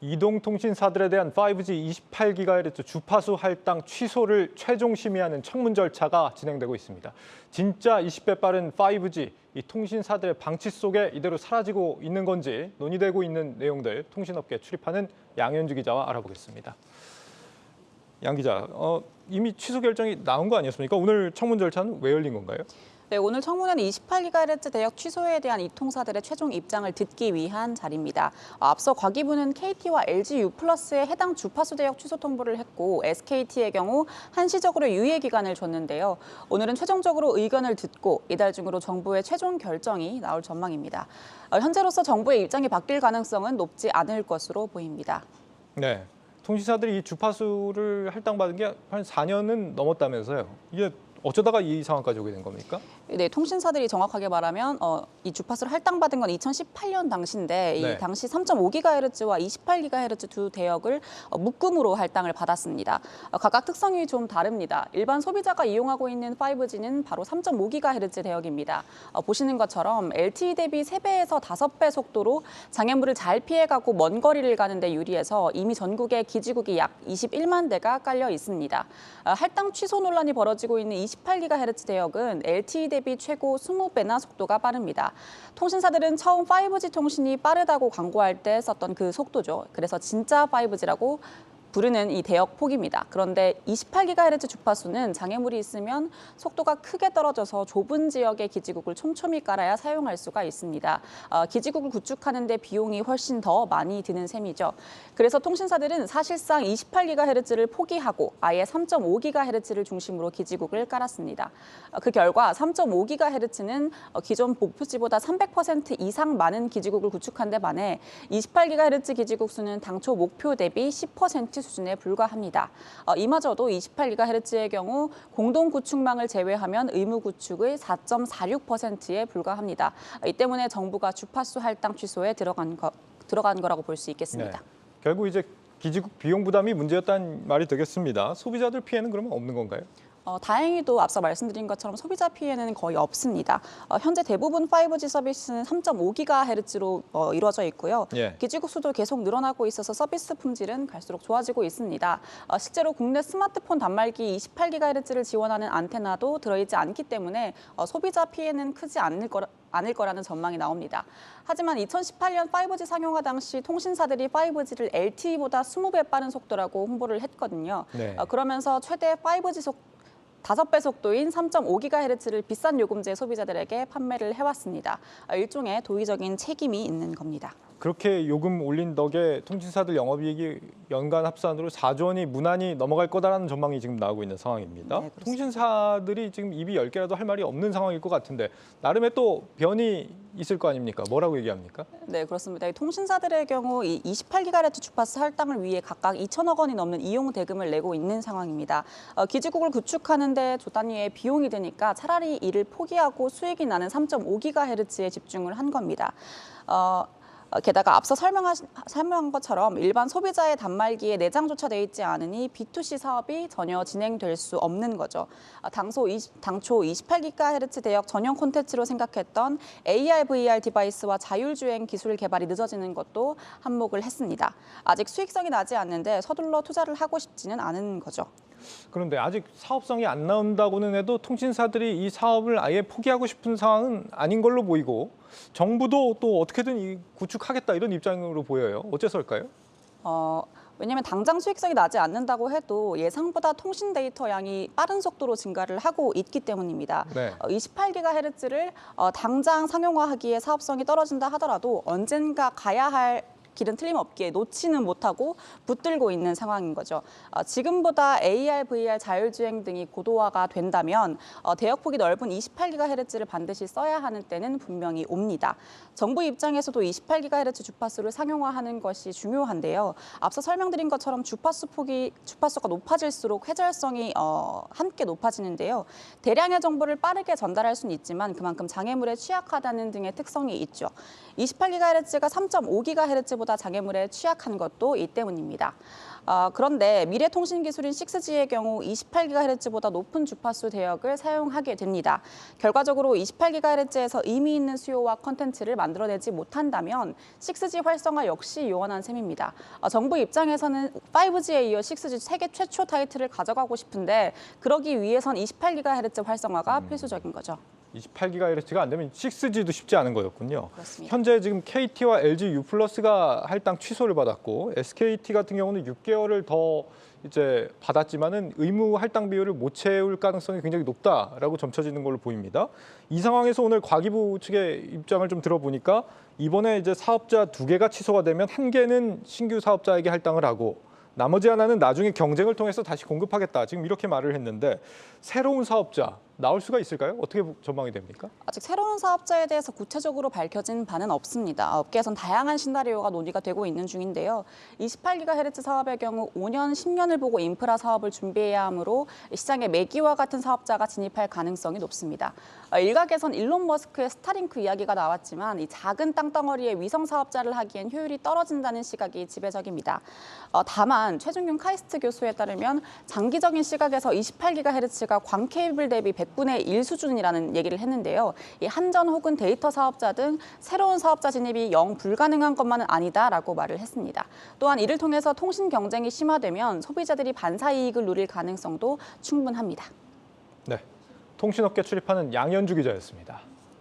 이동통신사들에 대한 5G 28GHz 주파수 할당 취소를 최종 심의하는 청문 절차가 진행되고 있습니다. 진짜 20배 빠른 5G, 이 통신사들의 방치 속에 이대로 사라지고 있는 건지 논의되고 있는 내용들 통신업계 출입하는 양현주 기자와 알아보겠습니다. 양 기자, 이미 취소 결정이 나온 거 아니었습니까? 오늘 청문 절차는 왜 열린 건가요? 네, 오늘 청문회는 28GHz 대역 취소에 대한 이통사들의 최종 입장을 듣기 위한 자리입니다. 앞서 과기부는 KT와 LG U+에 해당 주파수 대역 취소 통보를 했고 SKT의 경우 한시적으로 유예 기간을 줬는데요. 오늘은 최종적으로 의견을 듣고 이달 중으로 정부의 최종 결정이 나올 전망입니다. 현재로서 정부의 입장이 바뀔 가능성은 높지 않을 것으로 보입니다. 네, 통신사들이 이 주파수를 할당받은 게 한 4년은 넘었다면서요. 이게 어쩌다가 이 상황까지 오게 된 겁니까? 네, 통신사들이 정확하게 말하면 이 주파수를 할당받은 건 2018년 당시인데 네. 이 당시 3.5GHz와 28GHz 두 대역을 묶음으로 할당을 받았습니다. 각각 특성이 좀 다릅니다. 일반 소비자가 이용하고 있는 5G는 바로 3.5GHz 대역입니다. 보시는 것처럼 LTE 대비 3배에서 5배 속도로 장애물을 잘 피해가고 먼 거리를 가는 데 유리해서 이미 전국에 기지국이 약 21만 대가 깔려 있습니다. 할당 취소 논란이 벌어지고 있는 28GHz 대역은 LTE 대비 최고 20배나 속도가 빠릅니다. 통신사들은 처음 5G 통신이 빠르다고 광고할 때 썼던 그 속도죠. 그래서 진짜 5G라고 부르는 이 대역 폭입니다. 그런데 28GHz 주파수는 장애물이 있으면 속도가 크게 떨어져서 좁은 지역의 기지국을 촘촘히 깔아야 사용할 수가 있습니다. 기지국을 구축하는 데 비용이 훨씬 더 많이 드는 셈이죠. 그래서 통신사들은 사실상 28GHz를 포기하고 아예 3.5GHz를 중심으로 기지국을 깔았습니다. 그 결과 3.5GHz는 기존 목표치보다 300% 이상 많은 기지국을 구축한 데 반해 28GHz 기지국 수는 당초 목표 대비 10% 수준에 불과합니다. 이마저도 28GHz의 경우 공동 구축망을 제외하면 의무 구축의 4.46%에 불과합니다. 이 때문에 정부가 주파수 할당 취소에 들어간 거라고 볼 수 있겠습니다. 네. 결국 이제 기지국 비용 부담이 문제였다는 말이 되겠습니다. 소비자들 피해는 그러면 없는 건가요? 다행히도 앞서 말씀드린 것처럼 소비자 피해는 거의 없습니다. 현재 대부분 5G 서비스는 3.5GHz로 이루어져 있고요. 예. 기지국 수도 계속 늘어나고 있어서 서비스 품질은 갈수록 좋아지고 있습니다. 실제로 국내 스마트폰 단말기 28GHz를 지원하는 안테나도 들어있지 않기 때문에 소비자 피해는 크지 않을 거라는 전망이 나옵니다. 하지만 2018년 5G 상용화 당시 통신사들이 5G를 LTE보다 20배 빠른 속도라고 홍보를 했거든요. 네. 그러면서 최대 5G 5배 속도인 3.5GHz를 비싼 요금제 소비자들에게 판매를 해왔습니다. 일종의 도의적인 책임이 있는 겁니다. 그렇게 요금 올린 덕에 통신사들 영업이익이 연간 합산으로 4조 원이 무난히 넘어갈 거다라는 전망이 지금 나오고 있는 상황입니다. 네, 통신사들이 지금 입이 10개라도 할 말이 없는 상황일 것 같은데 나름의 또 변이 있을 거 아닙니까? 뭐라고 얘기합니까? 네, 그렇습니다. 이 통신사들의 경우 이 28GHz 주파수 할당을 위해 각각 2천억 원이 넘는 이용 대금을 내고 있는 상황입니다. 기지국을 구축하는데 조 단위의 비용이 드니까 차라리 이를 포기하고 수익이 나는 3.5GHz에 집중을 한 겁니다. 게다가 앞서 설명한 것처럼 일반 소비자의 단말기에 내장조차 돼 있지 않으니 B2C 사업이 전혀 진행될 수 없는 거죠. 당초 28GHz 대역 전용 콘텐츠로 생각했던 AR, VR 디바이스와 자율주행 기술 개발이 늦어지는 것도 한몫을 했습니다. 아직 수익성이 나지 않는데 서둘러 투자를 하고 싶지는 않은 거죠. 그런데 아직 사업성이 안 나온다고는 해도 통신사들이 이 사업을 아예 포기하고 싶은 상황은 아닌 걸로 보이고 정부도 또 어떻게든 이 구축하겠다 이런 입장으로 보여요. 어째서일까요? 왜냐하면 당장 수익성이 나지 않는다고 해도 예상보다 통신 데이터 양이 빠른 속도로 증가를 하고 있기 때문입니다. 네. 28GHz를 당장 상용화하기에 사업성이 떨어진다 하더라도 언젠가 가야 할 길은 틀림없기에 놓지는 못하고 붙들고 있는 상황인 거죠. 지금보다 AR, VR, 자율주행 등이 고도화가 된다면 대역폭이 넓은 28GHz를 반드시 써야 하는 때는 분명히 옵니다. 정부 입장에서도 28GHz 주파수를 상용화하는 것이 중요한데요. 앞서 설명드린 것처럼 주파수가 높아질수록 회절성이 함께 높아지는데요. 대량의 정보를 빠르게 전달할 수는 있지만 그만큼 장애물에 취약하다는 등의 특성이 있죠. 28GHz가 3.5GHz보다 5G보다 장애물에 취약한 것도 이 때문입니다. 그런데 미래통신기술인 6G의 경우 28GHz보다 높은 주파수 대역을 사용하게 됩니다. 결과적으로 28GHz에서 의미 있는 수요와 컨텐츠를 만들어내지 못한다면 6G 활성화 역시 요원한 셈입니다. 정부 입장에서는 5G에 이어 6G 세계 최초 타이틀을 가져가고 싶은데 그러기 위해선 28GHz 활성화가 필수적인 거죠. 28GHz가 안 되면 6G도 쉽지 않은 거였군요. 그렇습니다. 현재 지금 KT와 LG U+가 할당 취소를 받았고 SKT 같은 경우는 6개월을 더 이제 받았지만은 의무 할당 비율을 못 채울 가능성이 굉장히 높다라고 점쳐지는 걸로 보입니다. 이 상황에서 오늘 과기부 측의 입장을 좀 들어보니까 이번에 이제 사업자 2개가 취소가 되면 1개는 신규 사업자에게 할당을 하고 나머지 하나는 나중에 경쟁을 통해서 다시 공급하겠다. 지금 이렇게 말을 했는데 새로운 사업자 나올 수가 있을까요? 어떻게 전망이 됩니까? 아직 새로운 사업자에 대해서 구체적으로 밝혀진 바는 없습니다. 업계에선 다양한 시나리오가 논의가 되고 있는 중인데요. 28GHz 사업의 경우 5년, 10년을 보고 인프라 사업을 준비해야 하므로 시장에 매기와 같은 사업자가 진입할 가능성이 높습니다. 일각에선 일론 머스크의 스타링크 이야기가 나왔지만 이 작은 땅덩어리에 위성 사업자를 하기엔 효율이 떨어진다는 시각이 지배적입니다. 다만 최준균 카이스트 교수에 따르면 장기적인 시각에서 28GHz가 광 케이블 대비 100분의 1 수준이라는 얘기를 했는데요. 이 한전 혹은 데이터 사업자 등 새로운 사업자 진입이 영 불가능한 것만은 아니다라고 말을 했습니다. 또한 이를 통해서 통신 경쟁이 심화되면 소비자들이 반사 이익을 누릴 가능성도 충분합니다. 네, 통신업계 출입하는 양현주 기자였습니다.